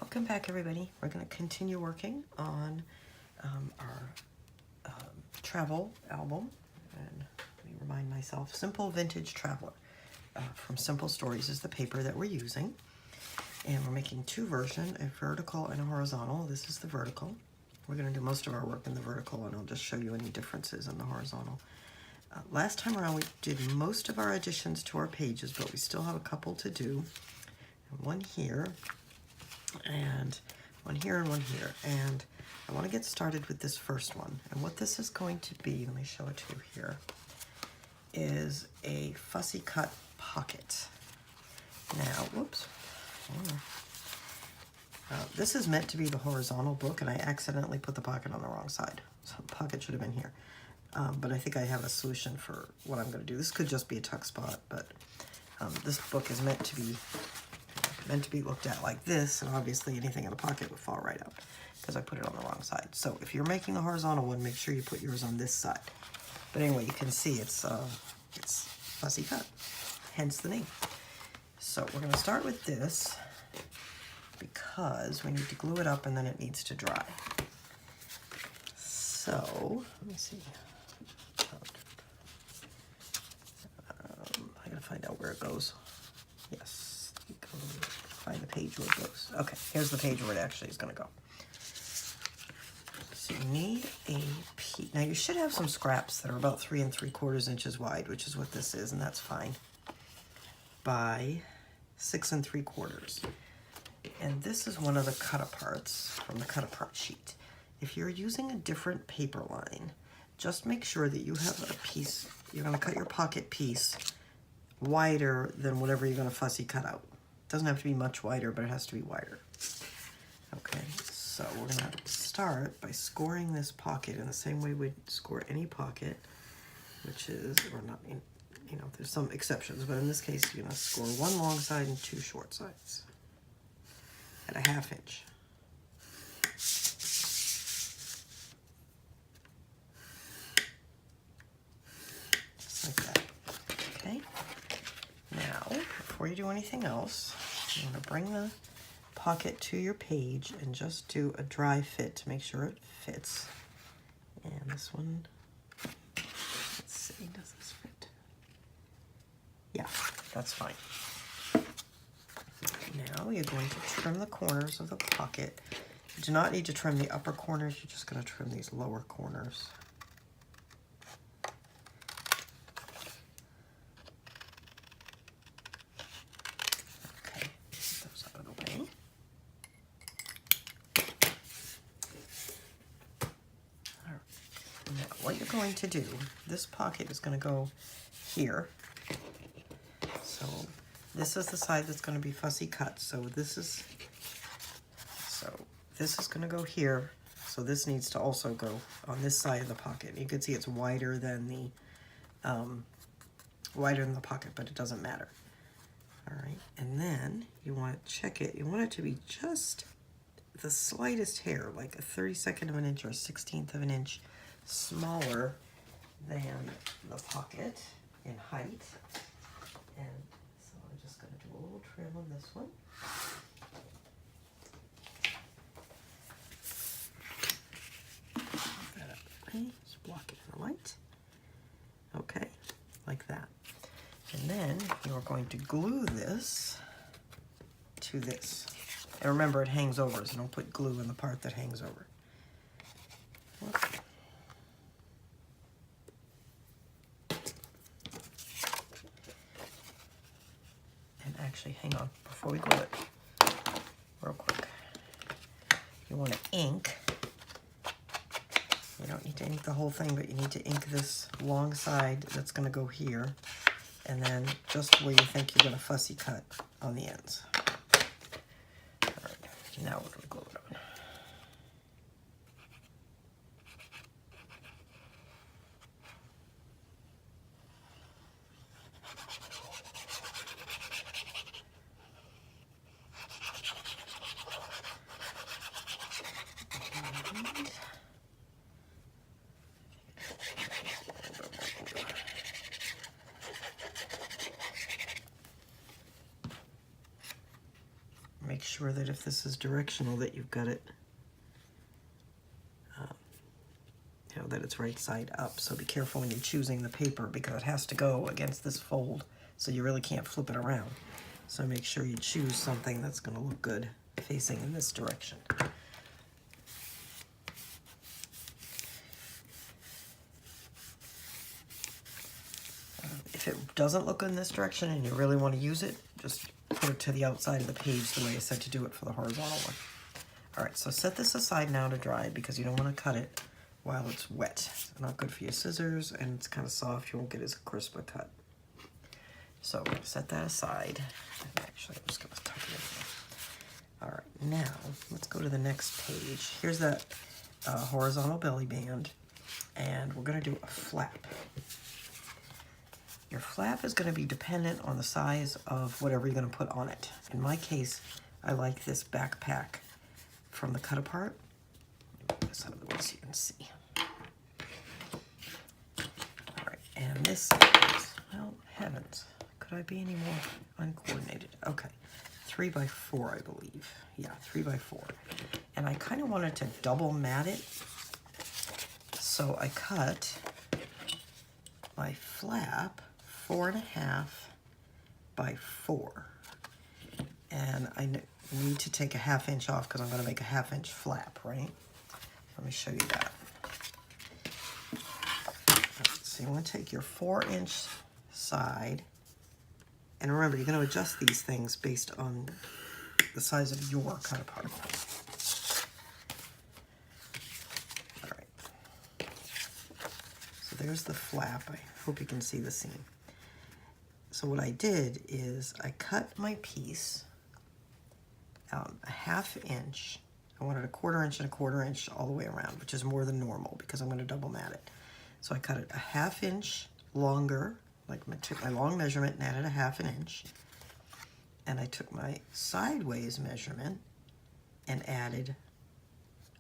Welcome back, everybody. We're going to continue working on our travel album. And let me remind myself, Simple Vintage Traveler from Simple Stories is the paper that we're using. And we're making two versions, a vertical and a horizontal. This is the vertical. We're going to do most of our work in the vertical, and I'll just show you any differences in the horizontal. Last time around, we did most of our additions to our pages, but we still have a couple to do. One here, and one here, and one here. And I want to get started with this first one. And what this is going to be, let me show it to you here, is a fussy cut pocket. Now, whoops. This is meant to be the horizontal book, and I accidentally put the pocket on the wrong side. So the pocket should have been here. But I think I have a solution for what I'm going to do. This could just be a tuck spot, but this book is meant to be looked at like this, and obviously anything in the pocket would fall right out because I put it on the wrong side. So if you're making the horizontal one, make sure you put yours on this side. But anyway, you can see it's fussy cut, hence the name. So we're going to start with this because we need to glue it up and then it needs to dry. So let me see. I gotta find out where it goes. Yes, find the page where it goes. Okay, here's the page where it actually is going to go. So you need a piece. Now you should have some scraps that are about 3 3/4 inches wide, which is what this is, and that's fine, by 6 3/4. And this is one of the cut-aparts from the cut-apart sheet. If you're using a different paper line, just make sure that you have a piece. You're going to cut your pocket piece wider than whatever you're going to fussy cut out. It doesn't have to be much wider, but it has to be wider. Okay, so we're going to start by scoring this pocket in the same way we'd score any pocket, which is, or not, you know, there's some exceptions, but in this case, you're going to score one long side and two short sides at a 1/2 inch. Just like that. Okay. Now, before you do anything else, you want to bring the pocket to your page and just do a dry fit to make sure it fits. And this one, let's see, does this fit? Yeah, that's fine. Now you're going to trim the corners of the pocket. You do not need to trim the upper corners, you're just going to trim these lower corners. Okay, get those out of the way. All right. Now what you're going to do, this pocket is going to go here. So this is the side that's going to be fussy cut. So this is going to go here. So this needs to also go on this side of the pocket. You can see it's wider than the pocket, but it doesn't matter. All right, and then you want to check it. You want it to be just the slightest hair, like a 32nd of an inch or a 16th of an inch smaller than the pocket in height. And so I'm just going to do a little trim on this one. Put that up the way, just block it in the light. Okay, like that. And then you're going to glue this to this. And remember, it hangs over, so don't put glue in the part that hangs over. Actually, hang on, before we glue it, real quick. You want to ink. You don't need to ink the whole thing, but you need to ink this long side that's going to go here, and then just where you think you're going to fussy cut on the ends. All right, now we're going to glue it on. make sure that if this is directional that you've got it, you know, that it's right side up. So be careful when you're choosing the paper because it has to go against this fold, so you really can't flip it around. So make sure you choose something that's going to look good facing in this direction. If it doesn't look in this direction and you really want to use it, just put it to the outside of the page the way I said to do it for the horizontal one. All right, so set this aside now to dry because you don't want to cut it while it's wet. It's not good for your scissors, and it's kind of soft. You won't get as crisp a cut. So we're going to set that aside. Actually, I'm just going to tuck it in there. All right, now let's go to the next page. Here's that horizontal belly band, and we're going to do a flap. Your flap is going to be dependent on the size of whatever you're going to put on it. In my case, I like this backpack from the cut apart. Put this out of the way so you can see. All right, and this is, well, heavens, could I be any more uncoordinated? Okay, 3 by 4, I believe. Yeah, 3 by 4. And I kind of wanted to double mat it, so I cut my flap 4.5 by 4. And I need to take a 1/2 inch off because I'm going to make a 1/2 inch flap, right? Let me show you that. So you want to take your 4-inch side, and remember, you're going to adjust these things based on the size of your cut apart. All right. So there's the flap. I hope you can see the seam. So what I did is I cut my piece out a 1/2 inch. I wanted a 1/4 inch and a 1/4 inch all the way around, which is more than normal because I'm going to double mat it. So I cut it a 1/2 inch longer, like I took my long measurement and added a 1/2 inch. And I took my sideways measurement and added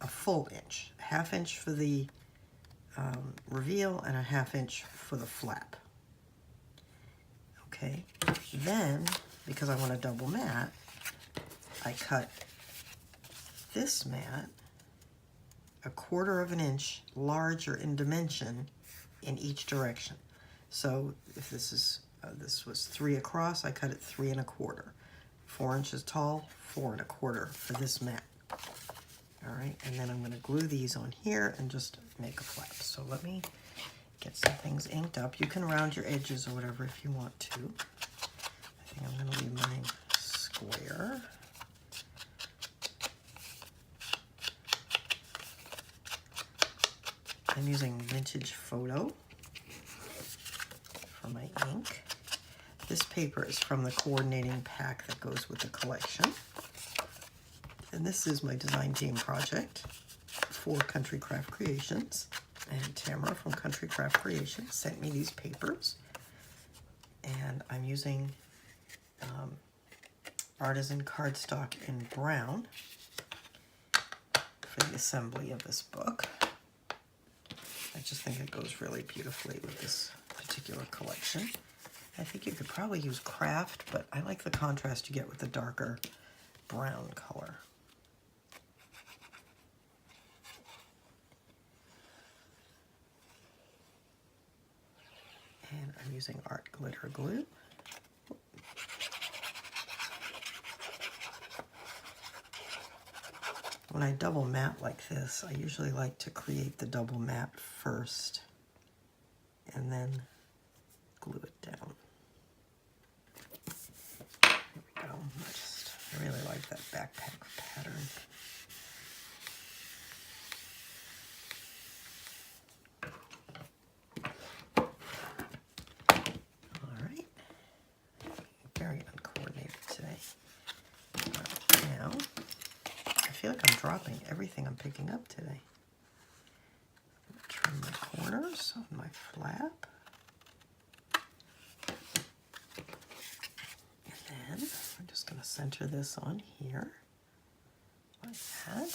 a full inch. A 1/2 inch for the reveal and a 1/2 inch for the flap. Okay, then, because I want to double mat, I cut this mat a 1/4 inch larger in dimension in each direction. So if this is this was 3 across, I cut it 3 1/4. 4 inches tall, 4 1/4 for this mat. All right, and then I'm going to glue these on here and just make a flap. So let me get some things inked up. You can round your edges or whatever if you want to. I think I'm going to leave mine square. I'm using Vintage Photo for my ink. This paper is from the coordinating pack that goes with the collection. And this is my design team project for Country Craft Creations. And Tamara from Country Craft Creations sent me these papers. And I'm using artisan cardstock in brown for the assembly of this book. I just think it goes really beautifully with this particular collection. I think you could probably use craft, but I like the contrast you get with the darker brown color. And I'm using art glitter glue. When I double mat like this, I usually like to create the double mat first and then glue it down. There we go. I really like that backpack pattern. All right. Very uncoordinated today. Now, I feel like I'm dropping everything I'm picking up today. Trim my corners on my flap. And then I'm just going to center this on here, like that.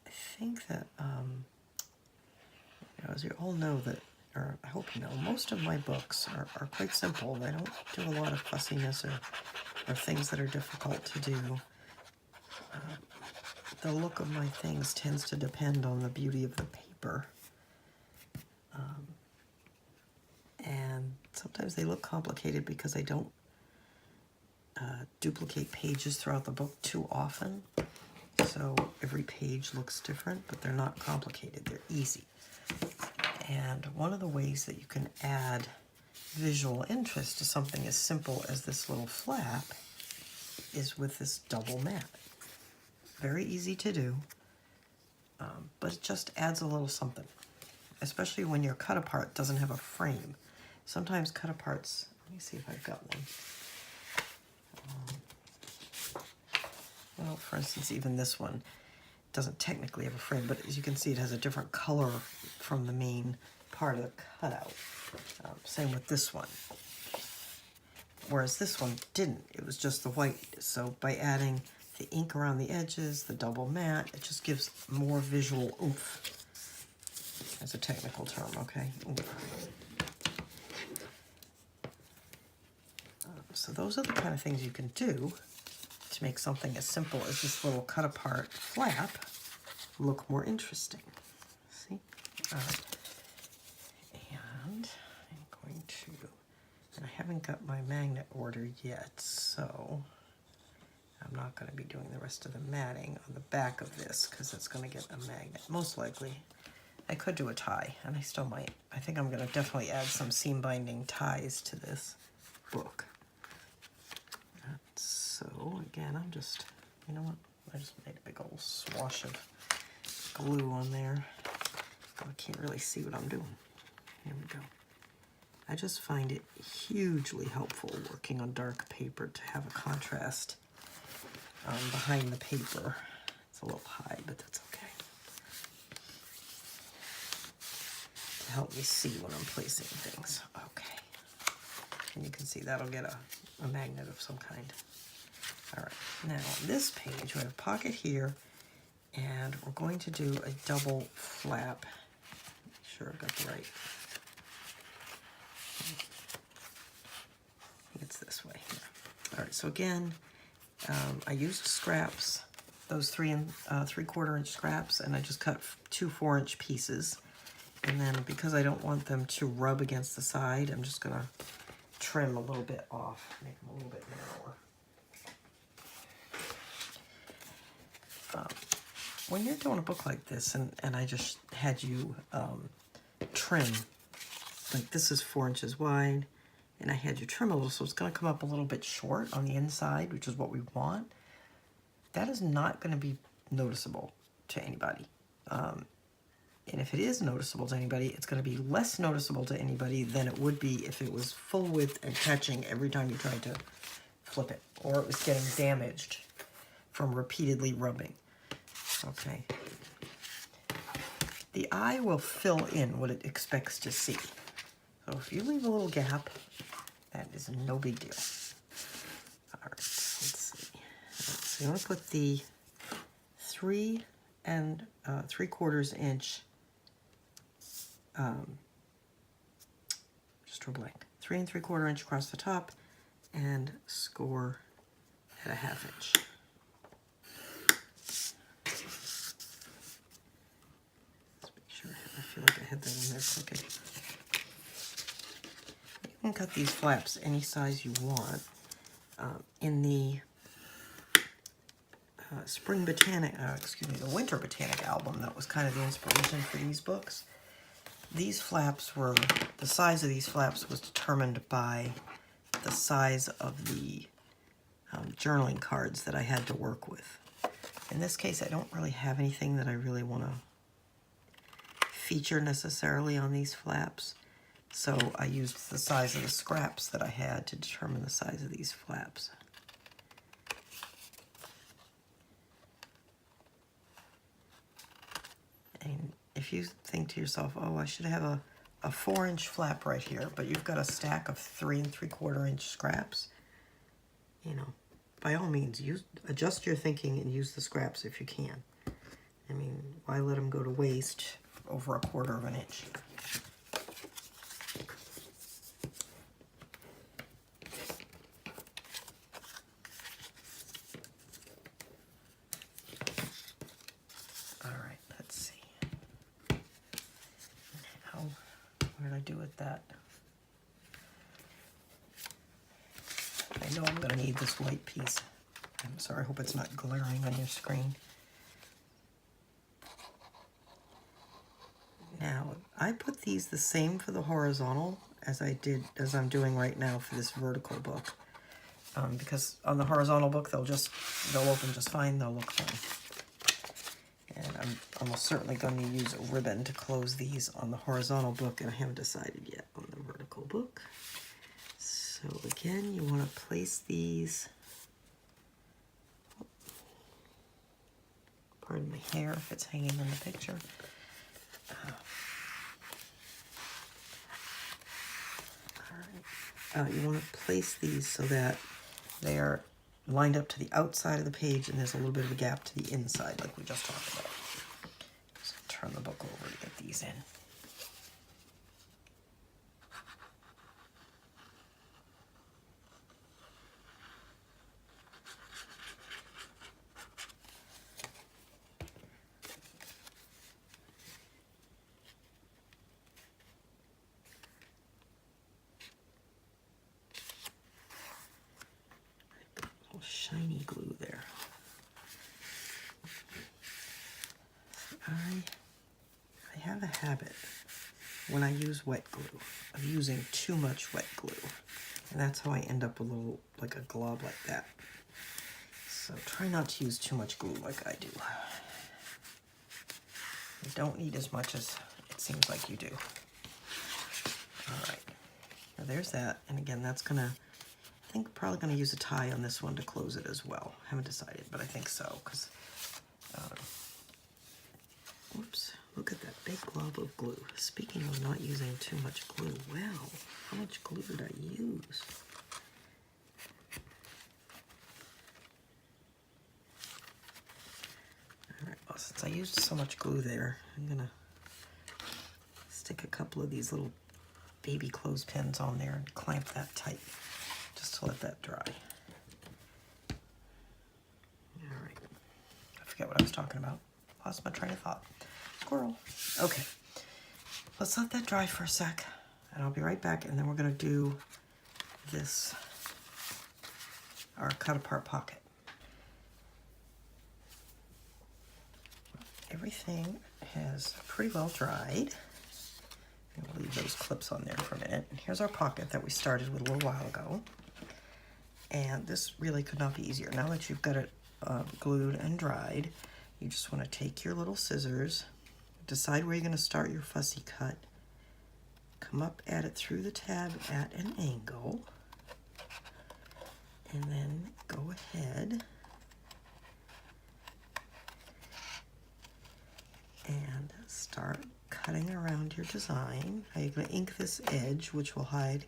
I think that, as you all know, that or I hope you know, most of my books are quite simple. I don't do a lot of fussiness or things that are difficult to do. The look of my things tends to depend on the beauty of the paper. And sometimes they look complicated because I don't duplicate pages throughout the book too often. So every page looks different, but they're not complicated. They're easy. And one of the ways that you can add visual interest to something as simple as this little flap is with this double mat. Very easy to do, but it just adds a little something, especially when your cut apart doesn't have a frame. Sometimes cut aparts, let me see if I've got one. Well, for instance, even this one doesn't technically have a frame, but as you can see, it has a different color from the main part of the cutout. Same with this one. Whereas this one didn't. It was just the white. So by adding the ink around the edges, the double mat, it just gives more visual oomph. That's a technical term, okay? Oomph. So those are the kind of things you can do to make something as simple as this little cut apart flap look more interesting. See? And I'm going to, and I haven't got my magnet ordered yet, so I'm not going to be doing the rest of the matting on the back of this because it's going to get a magnet. Most likely, I could do a tie, and I still might. I think I'm going to definitely add some seam binding ties to this book. So again, I'm just, you know what? I just made a big old swash of glue on there. I can't really see what I'm doing. Here we go. I just find it hugely helpful working on dark paper to have a contrast behind the paper. It's a little high, but that's okay. To help me see when I'm placing things. Okay. And you can see that'll get a magnet of some kind. All right, now on this page, we have a pocket here, and we're going to do a double flap. Make sure I've got the right. It's this way here. All right, so again, I used scraps, those 3 3/4 inch scraps, and I just cut 2 4-inch pieces. And then because I don't want them to rub against the side, I'm just gonna trim a little bit off, make them a little bit narrower. When you're doing a book like this, and I just had you trim, like this is 4 inches wide, and I had you trim a little, so it's going to come up a little bit short on the inside, which is what we want. That is not going to be noticeable to anybody. And if it is noticeable to anybody, it's going to be less noticeable to anybody than it would be if it was full width and catching every time you tried to flip it, or it was getting damaged from repeatedly rubbing. Okay. The eye will fill in what it expects to see. So if you leave a little gap, that is no big deal. All right, let's see. So you want to put the 3 3/4 inch, just draw blank, 3 3/4 inch across the top, and score at a 1/2 inch. I feel like I had that in there crooked. You can cut these flaps any size you want. In the the Winter Botanic album, that was kind of the inspiration for these books. These flaps were, the size of these flaps was determined by the size of the journaling cards that I had to work with. In this case, I don't really have anything that I really want to feature necessarily on these flaps, so I used the size of the scraps that I had to determine the size of these flaps. And if you think to yourself, oh, I should have a 4-inch flap right here, but you've got a stack of 3 3/4 inch scraps, you know, by all means, adjust your thinking and use the scraps if you can. I mean, why let them go to waste over 1/4 of an inch? to do with that. I know I'm going to need this white piece. I'm sorry, I hope it's not glaring on your screen. Now, I put these the same for the horizontal as I'm doing right now for this vertical book. Because on the horizontal book, they'll open just fine, they'll look fine. And I'm almost certainly going to use a ribbon to close these on the horizontal book, and I haven't decided yet on the vertical book. So again, you want to place these, pardon my hair if it's hanging in the picture. You want to place these so that they are lined up to the outside of the page and there's a little bit of a gap to the inside like we just talked about. So turn the book over to get these in. Shiny glue there. I have a habit when I use wet glue of using too much wet glue, and that's how I end up a little like a glob like that. So try not to use too much glue like I do. You don't need as much as it seems like you do. All right, now there's that, and again that's gonna, I think probably going to use a tie on this one to close it as well. Haven't decided, but I think so, because, whoops, look at that big glob of glue. Speaking of not using too much glue, wow, how much glue did I use? All right, well, since I used so much glue there, I'm going to stick a couple of these little baby clothespins on there and clamp that tight. Just to let that dry. All right. I forget what I was talking about. Lost my train of thought. Squirrel. Okay. Let's let that dry for a sec, and I'll be right back, and then we're going to do this, our cut-apart pocket. Everything has pretty well dried. We'll leave those clips on there for a minute. And here's our pocket that we started with a little while ago. And this really could not be easier. Now that you've got it glued and dried, you just want to take your little scissors, decide where you're going to start your fussy cut, come up at it through the tab at an angle, and then go ahead and start cutting around your design. Now you're going to ink this edge, which will hide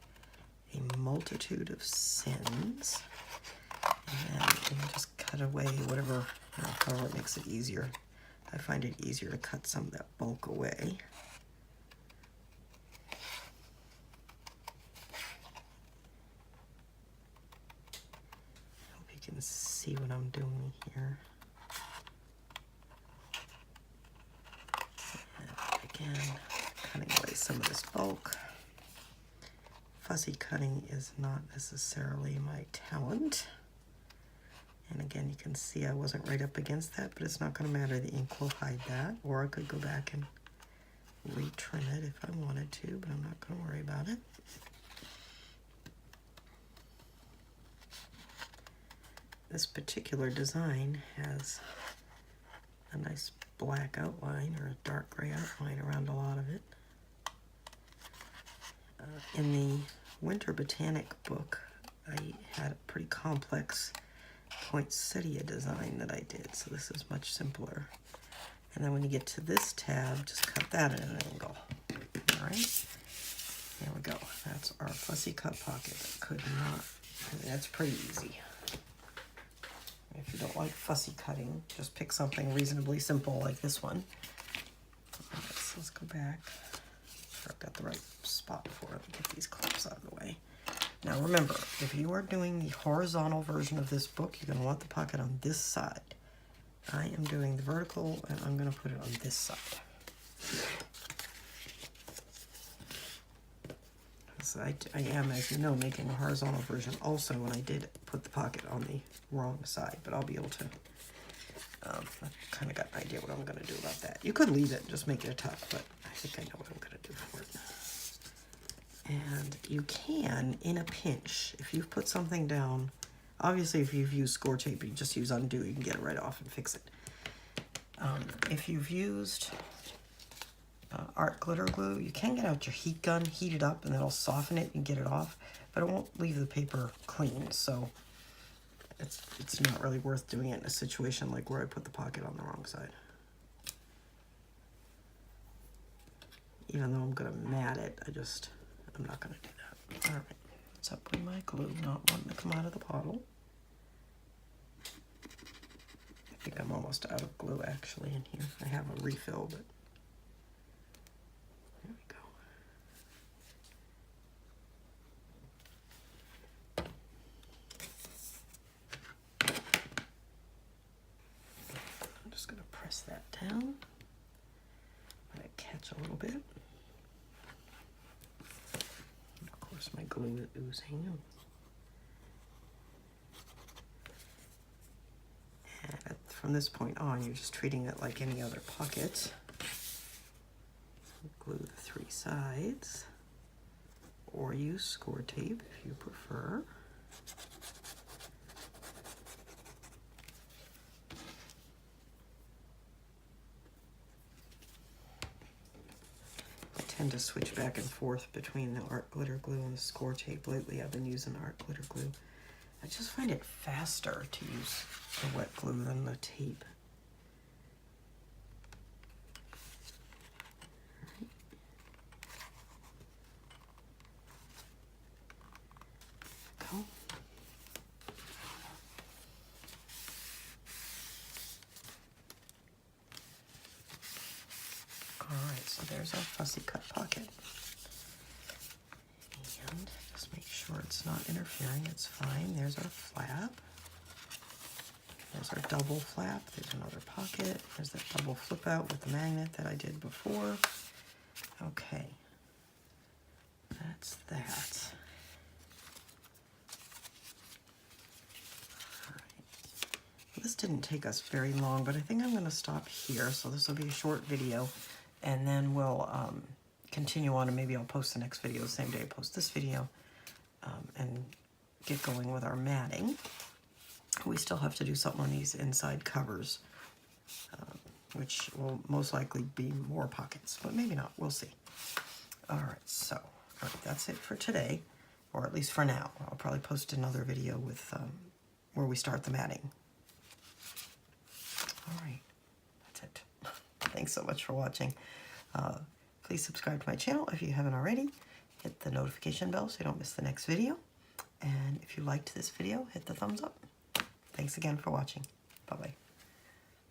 a multitude of sins, and then you can just cut away whatever, however it makes it easier. I find it easier to cut some of that bulk away. Hope you can see what I'm doing here. And again, cutting away some of this bulk. Fussy cutting is not necessarily my talent. And again, you can see I wasn't right up against that, but it's not going to matter. The ink will hide that. Or I could go back and retrim it if I wanted to, but I'm not going to worry about it. This particular design has a nice black outline or a dark gray outline around a lot of it. In the Winter Botanic book, I had a pretty complex poinsettia design that I did, so this is much simpler. And then when you get to this tab, just cut that at an angle. All right, there we go. That's our fussy cut pocket. That's pretty easy. If you don't like fussy cutting, just pick something reasonably simple like this one. All right, so let's go back. I've got the right spot for it. Get these clips out of the way. Now remember, if you are doing the horizontal version of this book, you're going to want the pocket on this side. I am doing the vertical, and I'm going to put it on this side. Yes, I am, as you know, making a horizontal version also, and I did put the pocket on the wrong side, but I'll be able to, I've kind of got an idea what I'm going to do about that. You could leave it and just make it a tuck, but I think I know what I'm going to do for it. And you can, in a pinch, if you've put something down, obviously if you've used score tape, you just use undo, you can get it right off and fix it. If you've used art glitter glue, you can get out your heat gun, heat it up, and that'll soften it and get it off, but it won't leave the paper clean, so it's not really worth doing it in a situation like where I put the pocket on the wrong side. Even though I'm going to mat it, I'm not going to do that. All right, what's up with my glue not wanting to come out of the bottle? I think I'm almost out of glue actually in here. I have a refill, but there we go. I'm just going to press that down. Let it catch a little bit. And of course my glue is oozing. And from this point on, you're just treating it like any other pocket. Glue the 3 sides, or use score tape if you prefer. I tend to switch back and forth between the art glitter glue and the score tape. Lately I've been using art glitter glue. I just find it faster to use the wet glue than the tape. Go. All right, so there's our fussy cut pocket. And just make sure it's not interfering, it's fine. There's our flap. There's our double flap. There's another pocket. There's that double flip out with the magnet that I did before. Okay, that's that. All right. This didn't take us very long, but I think I'm going to stop here. So this will be a short video, and then we'll continue on, and maybe I'll post the next video the same day I post this video, and get going with our matting. We still have to do something on these inside covers, which will most likely be more pockets, but maybe not. We'll see. All right, so that's it for today, or at least for now. I'll probably post another video with where we start the matting. All right, that's it. Thanks so much for watching. Please subscribe to my channel if you haven't already. Hit the notification bell so you don't miss the next video. And if you liked this video, hit the thumbs up. Thanks again for watching. Bye-bye.